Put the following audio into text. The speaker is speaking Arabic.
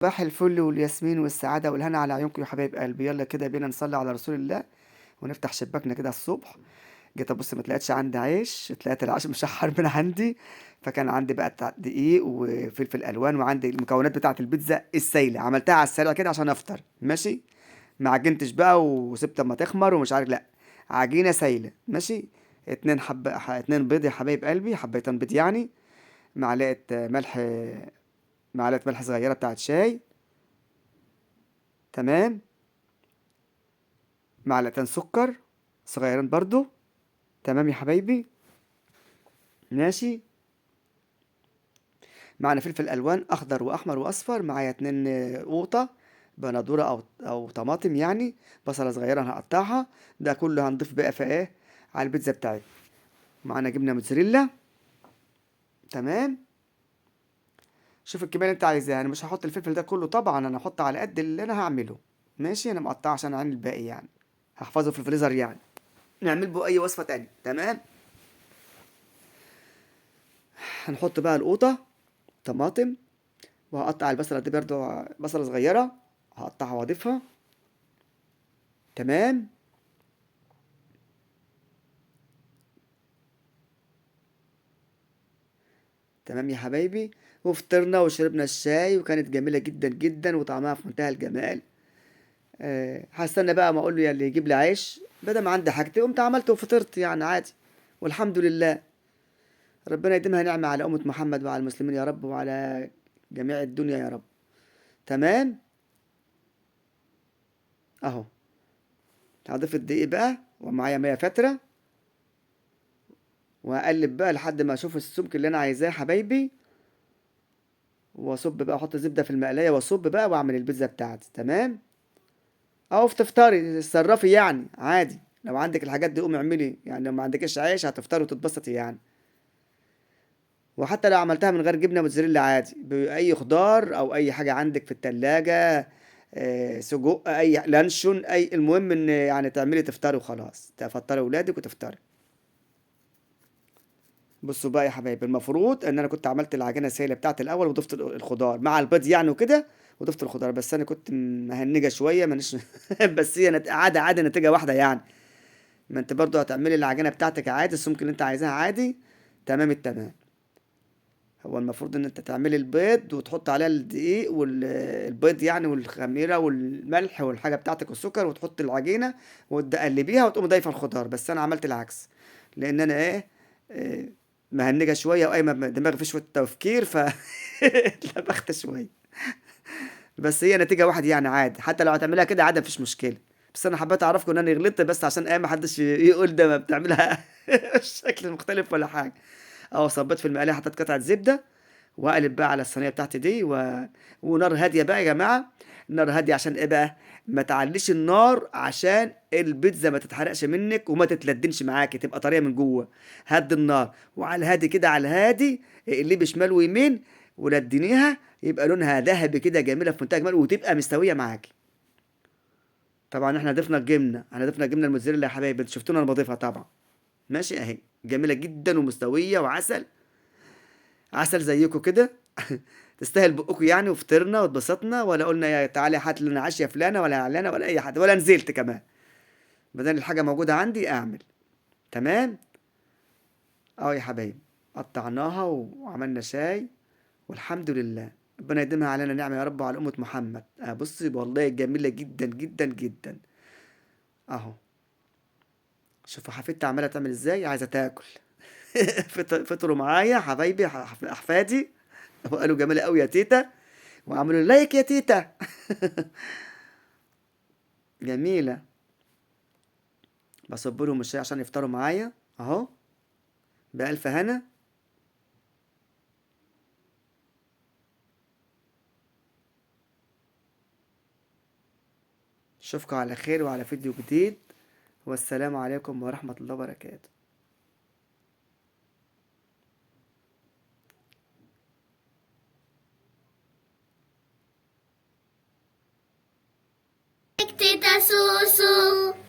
صباح الفل والياسمين والسعادة والهنا على عيونكم يا حبايب قلبي. يلا كده بينا نصلي على رسول الله ونفتح شباكنا كده الصبح. جيت ابص ما طلعتش عندي عيش، طلعت العيش مشحر من عندي. فكان عندي بقى بتاع دقيق وفلفل الوان، وعندي المكونات بتاعه البيتزا السايله، عملتها على السريع كده عشان افطر ماشي. ما عجنتش بقى وسبت اما تخمر ومش عارف، لا، عجينه سايله ماشي. اتنين اتنين بيض يا حبايب قلبي، حبيتين بيض يعني. معلقه ملح، معلقه ملح صغيره بتاعه شاي. تمام. معلقتين سكر صغيرين برضو. تمام يا حبايبي. ماشي. معنا فلفل الوان اخضر واحمر واصفر، معايا اتنين قوطه بندوره او طماطم يعني. بصله صغيره هنقطعها. ده كله هنضيف بقى في ايه، على البيتزا بتاعتنا. معانا جبنه موتزاريلا. تمام. شوف الكميه اللي انت عايزاها، انا مش هحط الفلفل ده كله طبعا، انا هحط على قد اللي انا هعمله. ماشي، انا مقطع عشان اعمل الباقي يعني، هحفظه في الفريزر يعني، نعمل به اي وصفه تانية. تمام. هنحط بقى القوطه، طماطم، وهقطع البصلة دي برضو بصلة صغيرة، هقطعها واضيفها. تمام. تمام يا حبايبي. وفطرنا وشربنا الشاي وكانت جميلة جدا جدا وطعمها في منتهى الجمال. هستنى بقى ما اقول له يا اللي يجيب لي عيش، بدل ما عندي حاجتي قمت عملت وفطرت يعني عادي. والحمد لله. ربنا يديمها نعمة على أمة محمد وعلى المسلمين يا رب، وعلى جميع الدنيا يا رب. تمام. اهو. هضيف الدقيق بقى ومعايا مية فترة، وهقلب بقى لحد ما اشوف السمك اللي انا عايزاه يا حبايبي. واصب بقى، احط زبده في المقلايه واصب بقى واعمل البيتزا بتاعتي. تمام. او في تفطري تتصرفي يعني عادي، لو عندك الحاجات دي قومي اعملي يعني، لو ما عندكش عيش هتفطري وتتبسطي يعني. وحتى لو عملتها من غير جبنه موتزاريلا عادي، باي خضار او اي حاجه عندك في التلاجة. سجق، اي لانشون، اي المهم ان يعني تعملي تفطري وخلاص، تفطري ولادك وتفطري. بصوا بقى يا حبايبي، المفروض ان انا كنت عملت العجينه السائله بتاعت الاول وضفت الخضار مع البيض يعني وكده، وضفت الخضار، بس انا كنت مهنجه شويه مانيش بس هي عادي نتيجه واحده يعني. ما انت برضو هتعملي العجينه بتاعتك عادي، السمك اللي انت عايزاها عادي. تمام التمام. هو المفروض ان انت تعملي البيض وتحط عليها الدقيق والبيض يعني والخميره والملح والحاجه بتاعتك والسكر، وتحط العجينه وتقلبيها وتقوم ضايفه الخضار، بس انا عملت العكس. لان انا ايه، إيه، مهنجه شويه وقايمه دماغي في شويه تفكير اتلبخت شويه. بس هي نتيجه واحد يعني عادي، حتى لو هتعملها كده عادي مفيش مشكله. بس انا حبيت اعرفكم ان انا غلطت، بس عشان ايه محدش يقول ده ما بتعملها بشكل مختلف ولا حاجه. اه، صبيت في المقلايه، حطيت قطعه زبده، واقلب بقى على الصينيه بتاعتي دي ونار هاديه بقى يا جماعه. نار هاديه عشان ايه بقى، ما تعليش النار عشان البيتزا ما تتحرقش منك وما تتلدنش معاكي، تبقى طريه من جوه. هدي النار وعلى الهادي كده، على الهادي اقلبي شمال ويمين وندينيها، يبقى لونها ذهبي كده جميله في منتهى الجمال وتبقى مستويه معاكي. طبعا احنا ضفنا الجبنه، احنا ضفنا الجبنه الموتزاريلا يا حبايبي، انتوا شفتونا انا بضيفها طبعا. ماشي اهي، جميله جدا ومستويه وعسل، عسل زيكم كده. تستاهل بقكم يعني، وفطرنا واتبسطنا، ولا قلنا يا تعالى هات لنا عشية فلانة ولا علانة ولا أي حد، ولا نزلت كمان. بدل الحاجة موجودة عندي أعمل. تمام. أه يا حبايبي، قطعناها وعملنا شاي، والحمد لله. ربنا يديمها علينا نعمة يا رب وعلى أمة محمد. بصي والله جميلة جدا جدا جدا. أهو. شوفوا حفيدتي عمالة تعمل إزاي، عايزة تاكل. فطروا معايا حبايبي، أحفادي، وقالوا جميلة أوي يا تيتا، وعملوا لايك يا تيتا. جميلة. بصب لهم الشاي عشان يفطروا معايا اهو، بألف هنا. اشوفكم على خير وعلى فيديو جديد، والسلام عليكم ورحمة الله وبركاته. تيتا سوسو.